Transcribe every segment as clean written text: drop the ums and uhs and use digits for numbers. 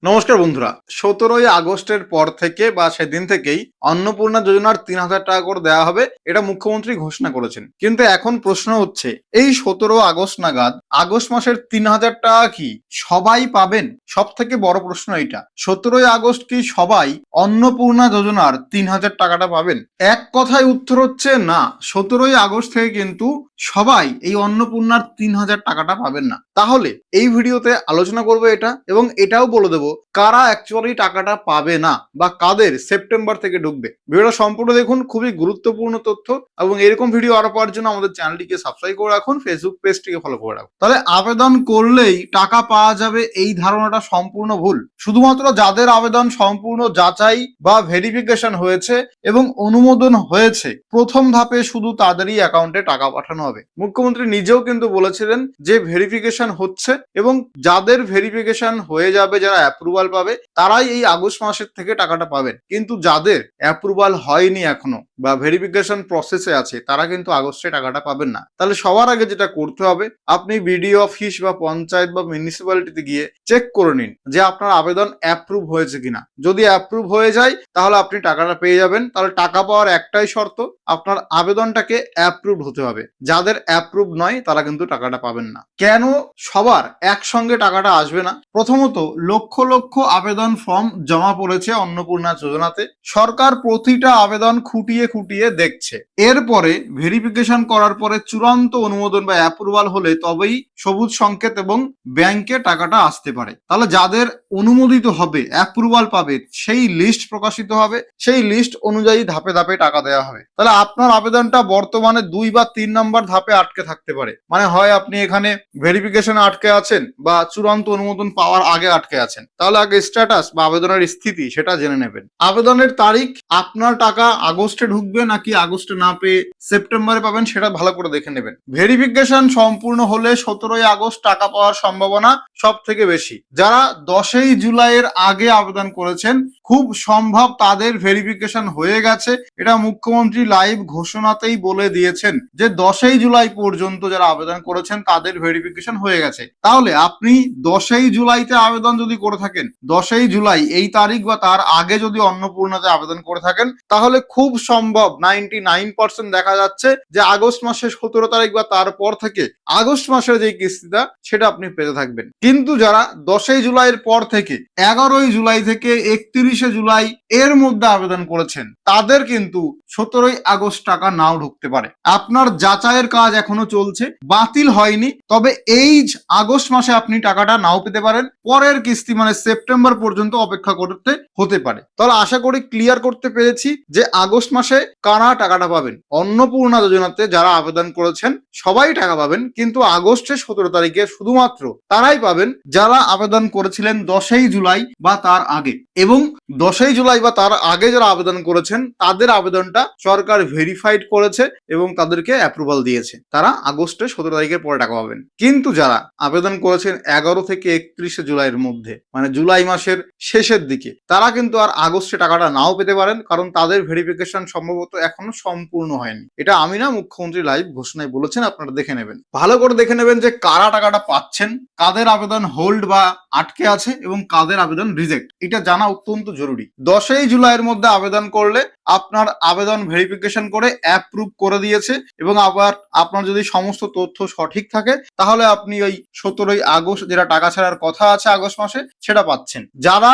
নমস্কার বন্ধুরা। ১৭ই আগস্টের পর থেকে বা সেদিন থেকেই অন্নপূর্ণা যোজনার ৩,০০০ টাকা করে দেওয়া হবে, এটা মুখ্যমন্ত্রী ঘোষণা করেছেন। কিন্তু এখন প্রশ্ন হচ্ছে, এই ১৭ আগস্ট নাগাদ আগস্ট মাসের ৩,০০০ টাকা কি সবাই পাবেন? সব থেকে বড় প্রশ্ন এইটা। ১৭ই আগস্ট কি সবাই অন্নপূর্ণা যোজনার ৩,০০০ টাকাটা পাবেন? এক কথায় উত্তর হচ্ছে না। ১৭ই আগস্ট থেকে কিন্তু সবাই এই অন্নপূর্ণার ৩,০০০ টাকাটা পাবেন না। তাহলে এই ভিডিওতে আলোচনা করবো এটা, এবং এটাও বলে দেবো কারা অ্যাকচুয়ালি টাকাটা পাবে না বা কাদের সেপ্টেম্বর থেকে ঢুকবে। ভিডিওটা সম্পূর্ণ দেখুন, খুবই গুরুত্বপূর্ণ তথ্য। এবং এরকম ভিডিও আরো পাওয়ার জন্য আমাদের চ্যানেলটিকে সাবস্ক্রাইব করে রাখুন, ফেসবুক পেজটিকে ফলো করে রাখুন। তাহলে আবেদন করলেই টাকা পাওয়া যাবে, এই ধারণাটা সম্পূর্ণ ভুল। শুধুমাত্র যাদের আবেদন সম্পূর্ণ যাচাই বা ভেরিফিকেশন হয়েছে এবং অনুমোদন হয়েছে, প্রথম ধাপে শুধু তাদেরই অ্যাকাউন্টে টাকা পাঠানো হবে। মুখ্যমন্ত্রী নিজেও কিন্তু বলেছিলেন যে ভেরিফিকেশন হচ্ছে, এবং যাদের ভেরিফিকেশন হয়ে যাবে, যারা অ্যাপ্রুভাল পাবে, তারাই এই আগস্ট মাসের থেকে টাকাটা পাবেন। কিন্তু যাদের অ্যাপ্রুভাল হয়নি এখনো বা ভেরিফিকেশন প্রসেসে আছে, তারা কিন্তু আগস্টে টাকাটা পাবেন না। তাহলে সবার আগে যেটা করতে হবে, আপনি বিডিও অফিস বা পঞ্চায়েত বা মিউনিসিপ্যালিটিতে গিয়ে চেক করে নিন যে আপনার আবেদন অ্যাপ্রুভ হয়েছে কিনা। যদি অ্যাপ্রুভ হয়ে যায় তাহলে আপনি টাকাটা পেয়ে যাবেন। তাহলে টাকা পাওয়ার একটাই শর্ত, আপনার আবেদনটাকে অ্যাপ্রুভ হতে হবে। যাদের অ্যাপ্রুভ নয় তারা কিন্তু টাকাটা পাবেন না। কেন সবার একসঙ্গে টাকাটা আসবে না? প্রথমত, লক্ষ লক্ষ আবেদন ফর্ম জমা পড়েছে অন্নপূর্ণা যোজনাতে। সরকার প্রতিটা আবেদন খুঁটিয়ে খুঁটিয়ে দেখছে। এরপরে ভেরিফিকেশন করার পরে চূড়ান্ত অনুমোদন বা অ্যাপ্রুভাল হলে তবেই সবুজ সংকেত এবং ব্যাংকে টাকাটা আসতে পারে। তাহলে যাদের অনুমোদিত হবে, অ্যাপ্রুভাল পাবে, সেই লিস্ট প্রকাশিত হবে, সেই লিস্ট অনুযায়ী ধাপে ধাপে টাকা দেওয়া হবে। তাহলে আপনার আবেদনটা বর্তমানে ২ বা ৩ নম্বর ধাপে আটকে থাকতে পারে। মানে হয় আপনি এখানে ভেরিফিকেশন আটকে আছেন বা চূড়ান্ত অনুমোদন পাওয়ার আগে আটকে আছেন। তাহলে আগে স্ট্যাটাস বা আবেদনের স্থিতি সেটা জেনে নেবেন। আবেদনের তারিখ, আপনার টাকা আগস্টে ঢুকবে নাকি আগস্টে না পেয়ে সেপ্টেম্বরে পাবেন, সেটা ভালো করে দেখে নেবেন। ভেরিফিকেশন সম্পূর্ণ হলে ১৭ই আগস্ট টাকা পাওয়ার সম্ভাবনা সব থেকে বেশি। যারা ১০ই জুলাইয়ের আগে আবেদন করেছেন, খুব সম্ভব তাদের ভেরিফিকেশন হয়ে গেছে। এটা মুখ্যমন্ত্রী লাইভ ঘোষণাতেই বলে দিয়েছেন যে ১০ই জুলাই পর্যন্ত যারা আবেদন করেছেন তাদের ভেরিফিকেশন হয়ে গেছে। তাহলে আপনি ১০ই জুলাইতে আবেদন যদি করে থাকেন, ১০ই জুলাই এই তারিখ বা তার আগে যদি অন্নপূর্ণাতে আবেদন করে থাকেন, তাহলে খুব সম্ভব 99% দেখা যাচ্ছে যে আগস্ট মাসের ১৭ তারিখ বা তারপর থেকে আগস্ট মাসের যে কিস্তিটা সেটা আপনি পেতে থাকবেন। কিন্তু যারা ১০ই জুলাইয়ের পর থেকে ১১ই জুলাই থেকে ৩১শে জুলাই এর মধ্যে আবেদন করেছেন, তাদের কিন্তু ১৭ই আগস্ট টাকা নাও ঢুকতে পারে। আপনার যাচাইয়ের কাজ এখনো চলছে, বাতিল হয়নি, তবে এই আগস্ট মাসে আপনি টাকাটা নাও পেতে পারেন। পরের কিস্তি মানে সেপ্টেম্বর পর্যন্ত অপেক্ষা করতে হতে পারে। তাহলে আশা করি ক্লিয়ার করতে পেরেছি যে আগস্ট মাসে কারা টাকাটা পাবেন। অন্নপূর্ণা যোজনাতে যারা আবেদন করেছেন সবাই টাকা পাবেন, কিন্তু আগস্টের ১৭ তারিখে শুধুমাত্র তারাই পাবেন যারা আবেদন করেছিলেন ১০ই জুলাই বা তার আগে। এবং ১০ই জুলাই বা তার আগে যারা আবেদন করেছেন তাদের আবেদনটা সরকার ভেরিফাইড করেছে এবং তাদেরকে অ্যাপ্রুভাল দিয়েছে, তারা আগস্টের ১৭ তারিখের পরে টাকা পাবেন। কিন্তু যারা আবেদন করেছেন ১১ থেকে ৩১শে জুলাইয়ের মধ্যে, মানে জুলাই মাসের শেষের দিকে, তারা কিন্তু আর আগস্টে টাকাটা নাও পেতে পারেন, কারণ তাদের ভেরিফিকেশন সম্ভবত এখনো সম্পূর্ণ হয়নি। এটা আমি না, মুখ্যমন্ত্রী লাইভ ঘোষণায় বলেছেন, আপনারা দেখে নেবেন, ভালো করে দেখে নেবেন যে কারা টাকাটা পাচ্ছেন, কাদের আবেদন হোল্ড বা আটকে আছে এবং কাদের আবেদন রিজেক্ট, এটা জানা অত্যন্ত জরুরি। ১০ই জুলাইয়ের মধ্যে আবেদন করলে আপনার আবেদন ভেরিফিকেশন করে অ্যাপ্রুভ করে দিয়েছে, এবং আবার আপনার যদি সমস্ত তথ্য সঠিক থাকে তাহলে আপনি ওই ১৭ই আগস্ট যেটা টাকা ছাড়ার কথা আছে আগস্ট মাসে, সেটা পাচ্ছেন। যারা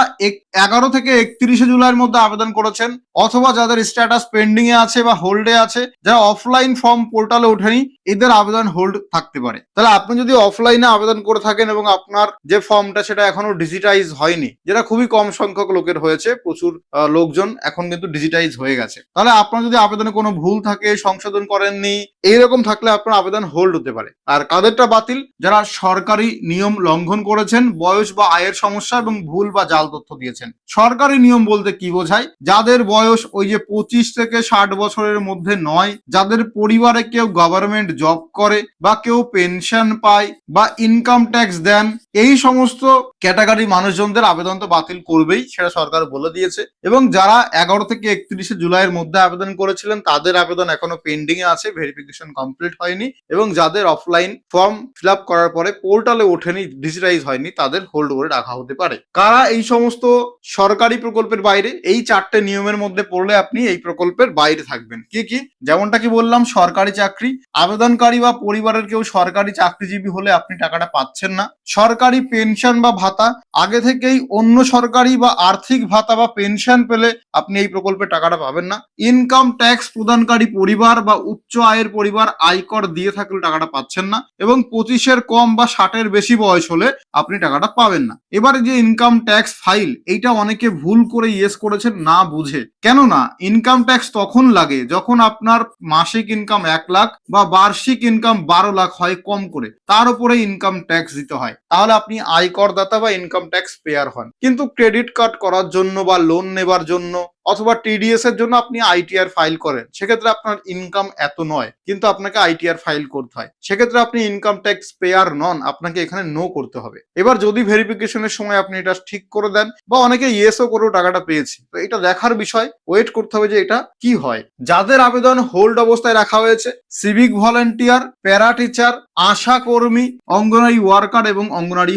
১১ থেকে ৩১শে জুলাইয়ের মধ্যে আবেদন করেছেন, অথবা যাদের স্ট্যাটাস পেন্ডিং এ আছে বা হোল্ডে আছে, যারা অফলাইন ফর্ম পোর্টালে ওঠেনি, এদের আবেদন হোল্ড থাকতে পারে। তাহলে আপনি যদি অফলাইনে আবেদন করে থাকেন এবং আপনার যে ফর্মটা সেটা এখনো ডিজিটাইজ হয়নি, যেটা খুবই কম সংখ্যক লোকের হয়েছে, প্রচুর লোকজন এখন কিন্তু ডিজিটাইজ হয়ে গেছে, তাহলে আপনার যদি আবেদনে কোনো ভুল থাকে, সংশোধন করেননি, এইরকম থাকলে আপনার আবেদন হোল্ড হতে পারে। আর কাদেরটা বাতিল? যারা সরকারি নিয়ম লঙ্ঘন করেছেন, বয়স বা আয়ের সমস্যা এবং ভুল বা জাল তথ্য দিয়েছেন। সরকারি নিয়ম বলতে কি বোঝায়? যাদের বয়স ওই যে ২৫ থেকে ৬০ বছরের মধ্যে নয়, যাদের পরিবারে কেউ গভর্নমেন্ট জব করে বা কেউ পেনশন পায় বা ইনকাম ট্যাক্স দেন, এই সমস্ত ক্যাটাগরি মানুষজনদের আবেদন তো বাতিল করবেই, সেটা সরকার বলে দিয়েছে। এবং যারা 11 থেকে 31শে জুলাইয়ের মধ্যে আবেদন করেছিলেন তাদের আবেদন এখনো পেন্ডিং এ আছে, ভেরিফিকেশন কমপ্লিট হয়নি। এবং যাদের অফলাইন ফর্ম ফিল আপ করার পরে পোর্টালে ওঠেনি, ডিজিটাইজ হয়নি, তাদের হোল্ড করে রাখা হতে পারে। কারা এই সমস্ত সরকারি প্রকল্পের বাইরে, এই 4টে নিয়মের মধ্যে পড়লে আপনি এই প্রকল্পের বাইরে থাকবেন। কি কি? যেমনটা কি বললাম, সরকারি চাকরি, আবেদনকারী বা পরিবারের কেউ সরকারি চাকরিজীবী হলে আপনি টাকাটা পাচ্ছেন না। সরকারি পেনশন বা ভাতা, আগে থেকেই অন্য সরকারি বা আর্থিক ভাতা বা পেনশন পেলে আপনি এই প্রকল্পে টাকাটা পাবেন না। ইনকাম ট্যাক্স প্রদানকারী পরিবার বা উচ্চ আয়ের পরিবার আয়কর দিয়ে থাকলে টাকাটা পাচ্ছেন না। এবং 25-এর কম বা 60-এর বেশি বয়স হলে আপনি টাকাটা পাবেন না। এবারে যে ইনকাম ট্যাক্স ফাইল, এইটা অনেকে ভুল করে ইয়েস করেছেন না বুঝে। কেননা ইনকাম ট্যাক্স তখন লাগে যখন আপনার মাসিক ইনকাম 1 লাখ বা বার্ষিক ইনকাম 12 লাখ হয় কম করে, তার উপরে ইনকাম ট্যাক্স দিতে হয়, তাহলে আপনি আয়করদাতা বা ইনকাম ট্যাক্স পেয়ার হন। কিন্তু ক্রেডিট কার্ড করার জন্য বা লোন নেবার জন্য অথবা টিডিএস এর জন্য আপনি আইটিআর ফাইল করেন, সেক্ষেত্রে আপনার ইনকাম এত নয়, কিন্তু আপনাকে আইটিআর ফাইল করতে হয়, সেক্ষেত্রে আপনি ইনকাম ট্যাক্স পেয়ার নন, আপনাকে এখানে নো করতে হবে। এবার যদি ভেরিফিকেশনের সময় আপনি এটা ঠিক করে দেন, বা অনেকে ইয়েসও করেও টাকাটা পেয়েছে, তো এটা দেখার বিষয়, ওয়েট করতে হবে যে এটা কি হয়। যাদের আবেদন হোল্ড অবস্থায় রাখা হয়েছে, সিভিক ভলেন্টিয়ার, প্যারা টিচার, আশা কর্মী, অঙ্গনওয়াড়ি ওয়ার্কার এবং অঙ্গনওয়াড়ি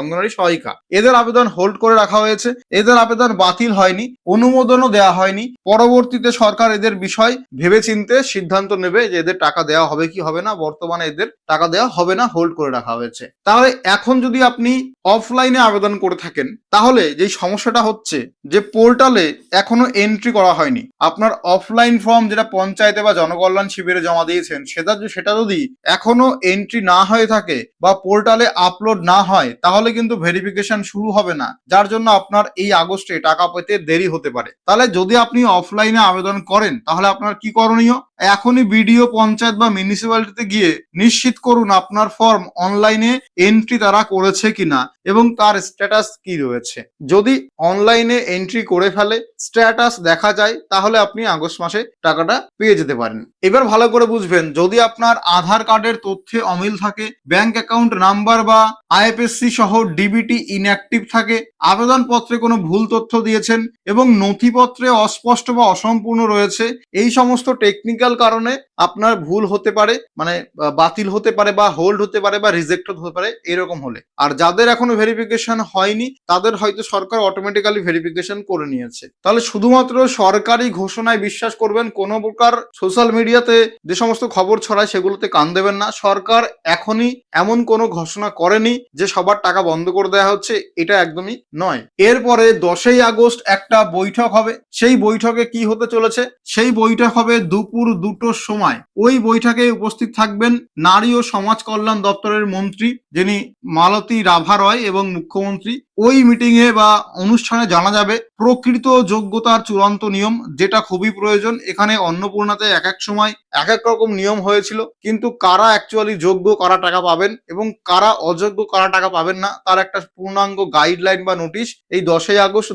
অঙ্গনওয়াড়ি সহায়িকা, এদের আবেদন হোল্ড করে রাখা হয়েছে। এদের আবেদন বাতিল হয়নি, অনুমোদনও দেওয়া হয়নি। পরবর্তীতে সরকার এদের বিষয় ভেবেচিন্তে সিদ্ধান্ত নেবে যে এদের টাকা দেওয়া হবে কি হবে না। বর্তমানে এদের টাকা দেওয়া হবে না, হোল্ড করে রাখা হয়েছে। তাহলে এখন যদি আপনি অফলাইনে আবেদন করে থাকেন, তাহলে যেই সমস্যাটা হচ্ছে যে পোর্টালে এখনো এন্ট্রি করা হয়নি, আপনার অফলাইন ফর্ম যেটা পঞ্চায়েতে বা জনকল্যাণ শিবিরে জমা দিয়েছেন, সেটা যদি এখনো এন্ট্রি না হয়ে থাকে বা পোর্টালে আপলোড না হয়, তাহলে কিন্তু ভেরিফিকেশন শুরু হবে না, যার জন্য আপনার এই আগস্টে টাকা পেতে দেরি হতে পারে। তাহলে যদি আপনি অফলাইনে আবেদন করেন, তাহলে আপনার কি করণীয়? এখনই বিডিও, পঞ্চায়েত বা মিউনিসিপ্যালিটিতে গিয়ে নিশ্চিত করুন আপনার ফর্ম অনলাইনে এন্ট্রি তারা করেছে কিনা এবং তার স্ট্যাটাস কি রয়েছে। যদি অনলাইনে এন্ট্রি করে ফেলে, স্ট্যাটাস দেখা যায়, তাহলে আপনি আগস্ট মাসে টাকাটা পেয়ে যেতে পারেন। এবার ভালো করে বুঝবেন, যদি আপনার আধার কার্ডের তথ্যে অমিল থাকে, ব্যাংক অ্যাকাউন্ট নাম্বার বা আইএফএসসি সহ ডিবিটি ইনঅ্যাক্টিভ থাকে, আবেদনপত্রে কোনো ভুল তথ্য দিয়েছেন এবং নথিপত্রে অস্পষ্ট বা অসম্পূর্ণ রয়েছে, এই সমস্ত টেকনিক্যাল কারণে আপনার ভুল হতে পারে, মানে বাতিল হতে পারে বা হোল্ড হতে পারে বা রিজেক্ট হতে পারে, এরকম হলে। আর যাদের এখনো ভেরিফিকেশন হয়নি, তাদের হয়তো সরকার অটোমেটিক্যালি ভেরিফিকেশন করে নিয়েছে। তাহলে শুধুমাত্র সরকারি ঘোষণায় বিশ্বাস করবেন, কোনো প্রকার সোশ্যাল মিডিয়াতে যে সমস্ত খবর ছড়ায় সেগুলোতে কান দেবেন না। সরকার এখনই এমন কোনো ঘোষণা করেনি যে সবার টাকা বন্ধ করে দেওয়া হচ্ছে, এটা একদমই নয়। এরপরে 10ই আগস্ট একটা বৈঠক হবে। সেই বৈঠকে কি হতে চলেছে? সেই বৈঠক হবে দুপুর 2টোর সময়। ওই বৈঠকে উপস্থিত থাকবেন নারী ও সমাজ কল্যাণ দপ্তরের মন্ত্রী, যিনি মালতী রাভা রয়, এবং মুখ্যমন্ত্রী। ওই মিটিং এ বা অনুষ্ঠানে জানা যাবে প্রকৃত যোগ্যতার চূড়ান্ত নিয়ম, যেটা খুবই প্রয়োজন। এখানে অন্নপূর্ণাতে এক এক সময় এক এক রকম নিয়ম হয়েছিল, কিন্তু কারা অ্যাকচুয়ালি যোগ্য, কারা টাকা পাবেন এবং কারা অযোগ্য, কারা টাকা পাবেন না, তার একটা পূর্ণাঙ্গ গাইডলাইন বা নোটিশ এই 10ই আগস্ট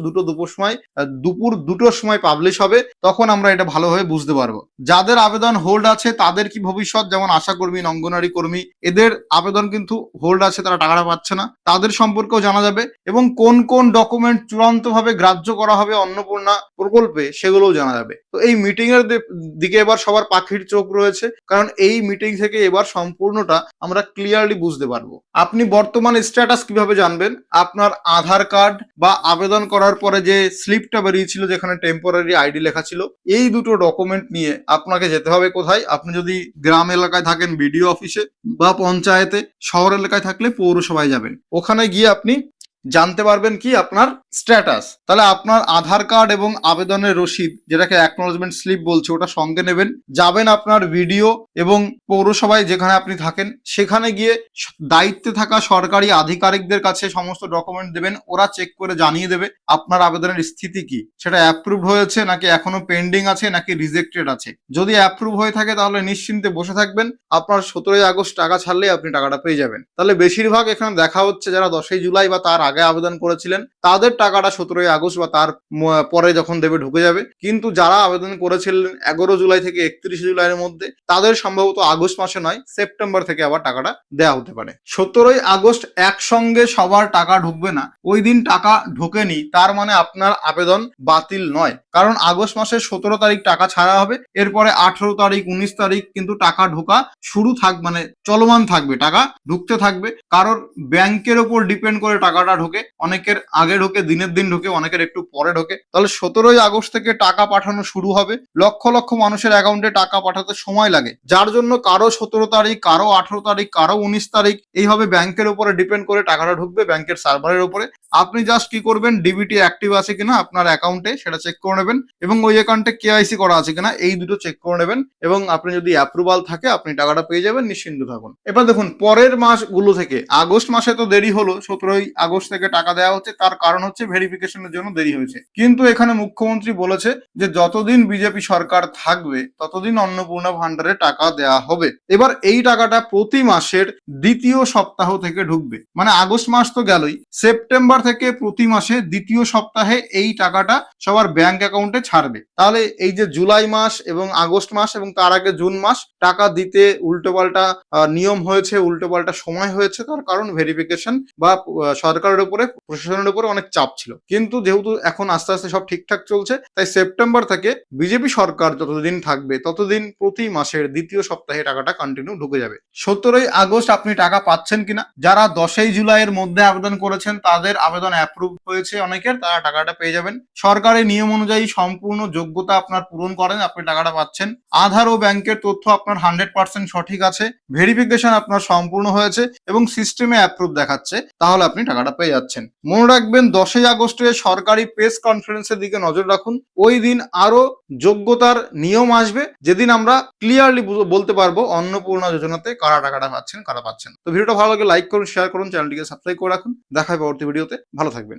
দুপুর 2টোর সময় পাবলিশ হবে। তখন আমরা এটা ভালোভাবে বুঝতে পারবো যাদের আবেদন হোল্ড আছে তাদের কি ভবিষ্যৎ। যেমন আশা কর্মী, অঙ্গনওয়াড়ি কর্মী, এদের আবেদন কিন্তু হোল্ড আছে, তারা টাকাটা পাচ্ছে না, তাদের সম্পর্কেও জানা যাবে। এবং কোন কোন ডকুমেন্ট চূড়ান্ত ভাবে গ্রাহ্য করা হবে অন্নপূর্ণা প্রকল্পে, সেগুলোও জানা যাবে। তো এই মিটিং এর দিকে এবার সবার পাখির চোখ রয়েছে, কারণ এই মিটিং থেকে এবার সম্পূর্ণটা আমরা ক্লিয়ারলি বুঝতে পারবো। আপনি বর্তমান স্ট্যাটাস কিভাবে জানবেন? আপনার আধার কার্ড বা আবেদন করার পরে যে স্লিপটা বেরিয়েছিল যেখানে টেম্পোরারি আইডি লেখা ছিল, এই দুটো ডকুমেন্ট নিয়ে আপনাকে যেতে হবে কোথায়? আপনি যদি গ্রাম এলাকায় থাকেন বিডিও অফিসে, বা পঞ্চায়েতে, শহর এলাকায় থাকলে পৌরসভায় যাবেন। ওখানে গিয়ে আপনি জানতে পারবেন কি আপনার স্ট্যাটাস। তাহলে আপনার আধার কার্ড এবং আবেদনের রসিদ, যেটাকে অ্যাকনোলেজমেন্ট স্লিপ বলছে, ওটা সঙ্গে নেবেন। যাবেন আপনার ভিডিও এবং পৌরসভায় যেখানে আপনি থাকেন, সেখানে গিয়ে দায়িত্বে থাকা সরকারি আধিকারিকদের কাছে সমস্ত ডকুমেন্ট দেবেন। ওরা চেক করে জানিয়ে দেবে আপনার আবেদনের স্থিতি কি, সেটা অ্যাপ্রুভ হয়েছে নাকি এখনো পেন্ডিং আছে নাকি রিজেক্টেড আছে। যদি অ্যাপ্রুভ হয়ে থাকে তাহলে নিশ্চিন্তে বসে থাকবেন, আপনার 17ই আগস্ট টাকা ছাড়লে আপনি টাকাটা পেয়ে যাবেন। তাহলে বেশিরভাগ এখানে দেখা হচ্ছে যারা 10ই জুলাই বা তার আগে আবেদন করেছিলেন, তাদের টাকাটা 17ই আগস্ট বা তার পরে যখন দেবে ঢুকে যাবে। কিন্তু যারা আবেদন করেছিলেন 11 জুলাই থেকে 31 জুলাইয়ের মধ্যে, তাদের সম্ভবত আগস্ট মাসে নয়, সেপ্টেম্বর থেকে আবার টাকাটা দেওয়া হতে পারে। 17ই আগস্ট একসঙ্গে সবার টাকা ঢুকবে না। ওই দিন টাকা ঢোকেনি তার মানে আপনার আবেদন বাতিল নয়, কারণ আগস্ট মাসের 17 তারিখ টাকা ছাড়া হবে, এরপরে 18 তারিখ 19 তারিখ কিন্তু টাকা ঢোকা শুরু মানে চলমান থাকবে, টাকা ঢুকতে থাকবে। কারোর ব্যাংকের উপর ডিপেন্ড করে টাকাটা ঢোকে, অনেকের আগে ঢোকে, দিনের দিন ঢোকে, অনেকের একটু পরে ঢোকে। তাহলে 17ই আগস্ট থেকে টাকা পাঠানো শুরু হবে। লক্ষ লক্ষ মানুষের অ্যাকাউন্টে টাকা পাঠাতে সময় লাগে, যার জন্য কারো 17 তারিখ, কারো 18 তারিখ, কারো 19 তারিখ, এইভাবে ব্যাংকের উপরে ডিপেন্ড করে টাকাটা ঢুকবে, ব্যাংকের সার্ভারের উপরে। আপনি জাস্ট কি করবেন, ডিবিটি অ্যাক্টিভ আছে কিনা আপনার অ্যাকাউন্টে সেটা চেক করে নেবেন, এবং ওই অ্যাকাউন্টে কেওয়াইসি করা আছে কিনা এই দুটো চেক করে নেবেন, এবং আপনি যদি অ্যাপ্রুভাল থাকে আপনি টাকাটা পেয়ে যাবেন, নিশ্চিন্ত থাকুন। এবার দেখুন পরের মাসগুলো থেকে, আগস্ট মাসে তো দেরি হলো, 17ই আগস্ট থেকে টাকা দেওয়া হচ্ছে, তার কারণ হচ্ছে ভেরিফিকেশনের জন্য দেরি হয়েছে। কিন্তু এখানে মুখ্যমন্ত্রী বলেছে যে যতদিন বিজেপি সরকার থাকবে ততদিন অন্নপূর্ণা ভান্ডারে টাকা দেওয়া হবে। এবার এই টাকাটা প্রতি মাসের দ্বিতীয় সপ্তাহ থেকে ঢুকবে, মানে আগস্ট মাস তো গেলই, সেপ্টেম্বর থেকে প্রতি মাসে দ্বিতীয় সপ্তাহে এই টাকাটা সবার ব্যাংক অ্যাকাউন্টে ছাড়বে। তাহলে এই যে জুলাই মাস এবং আগস্ট মাস এবং তার আগে জুন মাস টাকা দিতে উল্টোপাল্টা নিয়ম হয়েছে, উল্টোপাল্টা সময় হয়েছে, তার কারণ ভেরিফিকেশন বা সরকারের উপরে, প্রশাসনের উপরে অনেক চাপ ছিল। কিন্তু যেহেতু এখন আস্তে আস্তে সব ঠিকঠাক চলছে, তাই সেপ্টেম্বর থেকে বিজেপি সরকার যতদিন থাকবে ততদিন প্রতি মাসের দ্বিতীয় সপ্তাহে টাকাটা কন্টিনিউ ঢুকে যাবে। 17ই আগস্ট আপনি টাকা পাচ্ছেন কিনা, যারা 10ই জুলাইয়ের মধ্যে আবেদন করেছেন তাদের আবেদন অ্যাপ্রুভ হয়েছে অনেকের, তারা টাকাটা পেয়ে যাবেন। সরকারি নিয়ম অনুযায়ী সম্পূর্ণ যোগ্যতা আপনার পূরণ করেন, আপনি টাকাটা পাচ্ছেন। আধার ও ব্যাংকের তথ্য আপনার 100% সঠিক আছে, ভেরিফিকেশন আপনার সম্পূর্ণ হয়েছে এবং সিস্টেমে অ্যাপ্রুভ দেখাচ্ছে, তাহলে আপনি টাকাটা পেয়ে যাচ্ছেন। মনে রাখবেন 10ই আগস্টে সরকারি প্রেস কনফারেন্সের দিকে নজর রাখুন। ওই দিন আরো যোগ্যতার নিয়ম আসবে, যেদিন আমরা ক্লিয়ারলি বলতে পারবো অন্নপূর্ণা যোজনাতে কারা টাকাটা পাচ্ছেন, কারা পাচ্ছেন। তো ভিডিওটা ভালো লাগে লাইক করুন, শেয়ার করুন, চ্যানেলটিকে সাবস্ক্রাইব করে রাখুন। দেখা হবে পরবর্তী ভিডিওতে, ভালো থাকবেন।